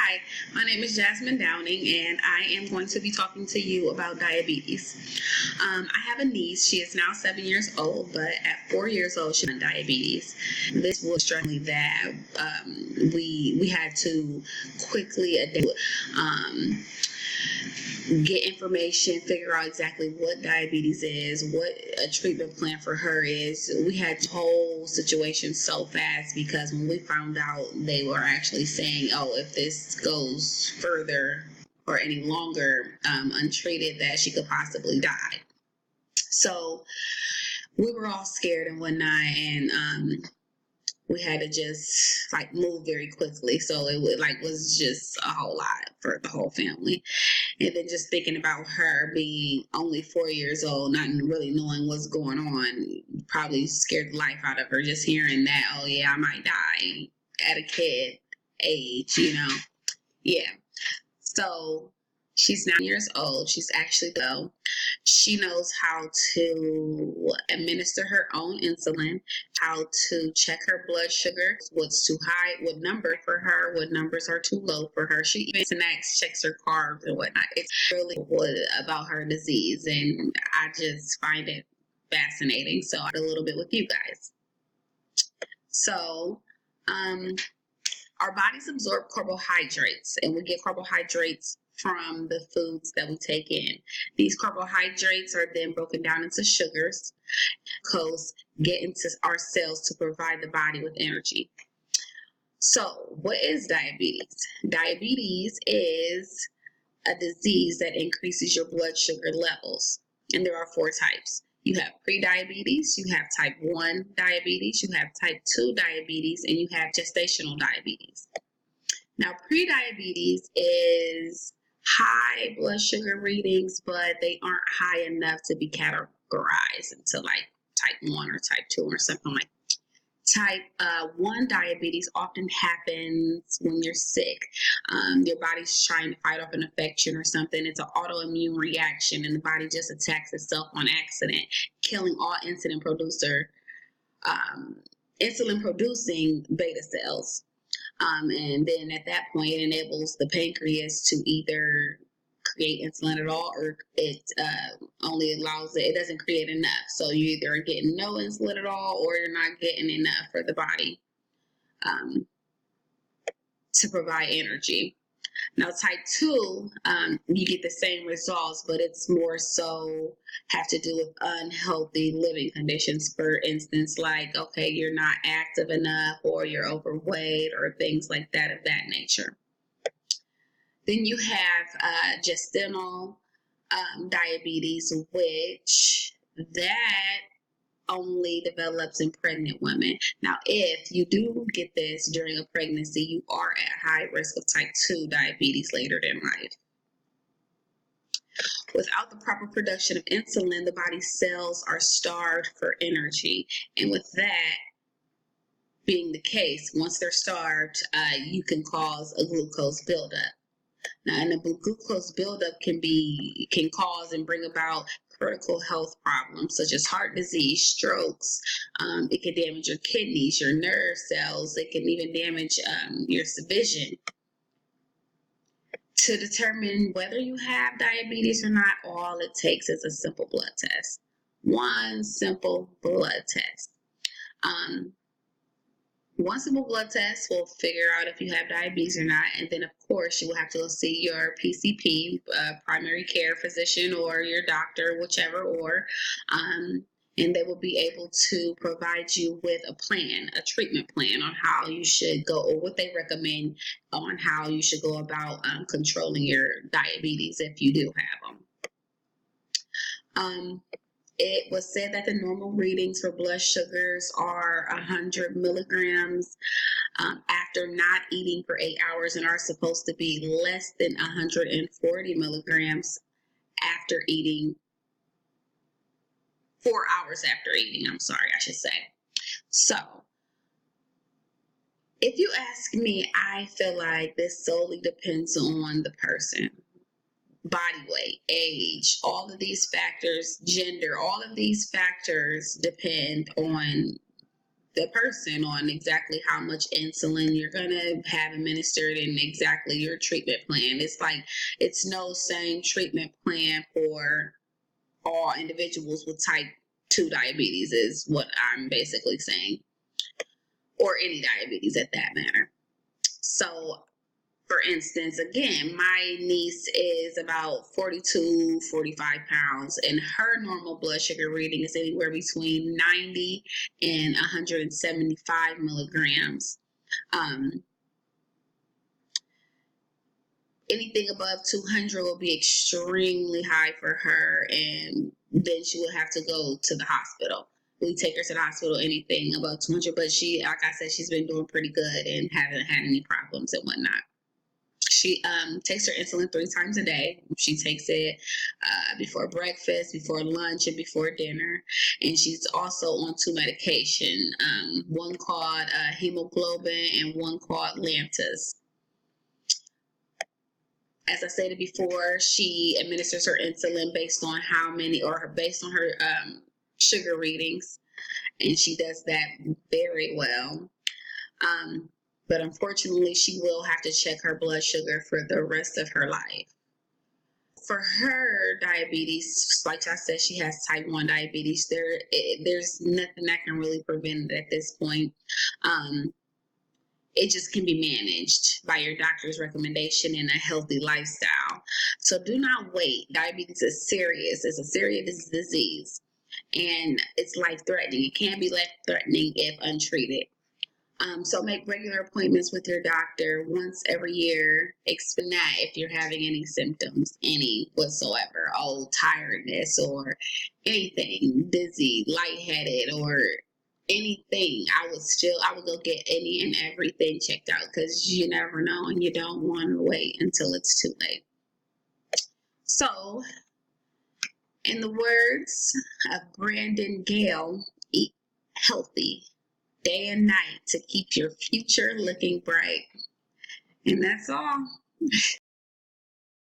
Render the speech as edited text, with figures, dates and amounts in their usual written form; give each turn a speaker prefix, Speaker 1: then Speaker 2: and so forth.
Speaker 1: Hi, my name is Jasmine Downing, and I am going to be talking to you about diabetes. I have a niece. She is now 7 years old, but at 4 years old, she had diabetes. This was struggling that we had to quickly adapt. Get information, figure out exactly what diabetes is, what a treatment plan for her is. We had the whole situation so fast because when we found out, they were actually saying, oh, if this goes further or any longer untreated, that she could possibly die. So we were all scared and whatnot, and we had to just move very quickly. So it was just a whole lot for the whole family. And then just thinking about her being only 4 years old, not really knowing what's going on, probably scared the life out of her just hearing that, oh yeah, I might die at a kid age. Yeah. So she's 9 years old. She's actually though. She knows how to administer her own insulin, how to check her blood sugar, what's too high, what number for her, what numbers are too low for her. She even snacks, checks her carbs and whatnot. It's really what about her disease, and I just find it fascinating. So I did a little bit with you guys. So, our bodies absorb carbohydrates, and we get carbohydrates from the foods that we take in. These carbohydrates are then broken down into sugars, glucose, get into our cells to provide the body with energy. So, what is diabetes? Diabetes is a disease that increases your blood sugar levels, and there are four types. You have prediabetes, you have type 1 diabetes, you have type 2 diabetes, and you have gestational diabetes. Now, prediabetes is high blood sugar readings, but they aren't high enough to be categorized into type 1 or type 2 or something like that. Type 1 diabetes often happens when you're sick. Your body's trying to fight off an infection or something. It's an autoimmune reaction, and the body just attacks itself on accident, killing all insulin producing beta cells. And then at that point, it enables the pancreas to either create insulin at all, or it only allows it doesn't create enough. So you either are getting no insulin at all, or you're not getting enough for the body to provide energy. Now, type 2, you get the same results, but it's more so have to do with unhealthy living conditions. For instance, okay, you're not active enough, or you're overweight, or things like that of that nature. Then you have gestational diabetes, which that only develops in pregnant women. Now, if you do get this during a pregnancy, you are at high risk of type 2 diabetes later in life. Without the proper production of insulin, the body's cells are starved for energy. And with that being the case, once they're starved, you can cause a glucose buildup. Now, and the glucose buildup can cause and bring about critical health problems such as heart disease, strokes. It can damage your kidneys, your nerve cells. It can even damage your vision. To determine whether you have diabetes or not, all it takes is a simple blood test. One simple blood test. One simple blood test will figure out if you have diabetes or not, and then of course you will have to go see your PCP, primary care physician, or your doctor, whichever, and they will be able to provide you with a plan, a treatment plan on how you should go, or what they recommend on how you should go about controlling your diabetes if you do have them. It was said that the normal readings for blood sugars are 100 milligrams after not eating for 8 hours, and are supposed to be less than 140 milligrams after eating, 4 hours after eating, I should say. So, if you ask me, I feel like this solely depends on the person. Body weight, age, all of these factors, gender, all of these factors depend on the person on exactly how much insulin you're going to have administered and exactly your treatment plan. It's like it's no same treatment plan for all individuals with type 2 diabetes, is what I'm basically saying, or any diabetes at that matter. So, for instance, again, my niece is about 42, 45 pounds, and her normal blood sugar reading is anywhere between 90 and 175 milligrams. Anything above 200 will be extremely high for her, and then she will have to go to the hospital. We take her to the hospital, anything above 200, but she, like I said, she's been doing pretty good and haven't had any problems and whatnot. She takes her insulin 3 times a day. She takes it before breakfast, before lunch, and before dinner. And she's also on 2 medication, one called hemoglobin and one called Lantus. As I stated before, she administers her insulin based on how many, or based on her sugar readings, and she does that very well. But unfortunately, she will have to check her blood sugar for the rest of her life. For her diabetes, like I said, she has type 1 diabetes. There's nothing that can really prevent it at this point. It just can be managed by your doctor's recommendation in a healthy lifestyle. So do not wait. Diabetes is serious. It's a serious disease, and it's life-threatening. It can be life-threatening if untreated. So make regular appointments with your doctor once every year. Explain that if you're having any symptoms, any whatsoever, tiredness or anything, dizzy, lightheaded, or anything, I would go get any and everything checked out, because you never know and you don't want to wait until it's too late. So, in the words of Brandon Gale, eat healthy day and night to keep your future looking bright. And that's all.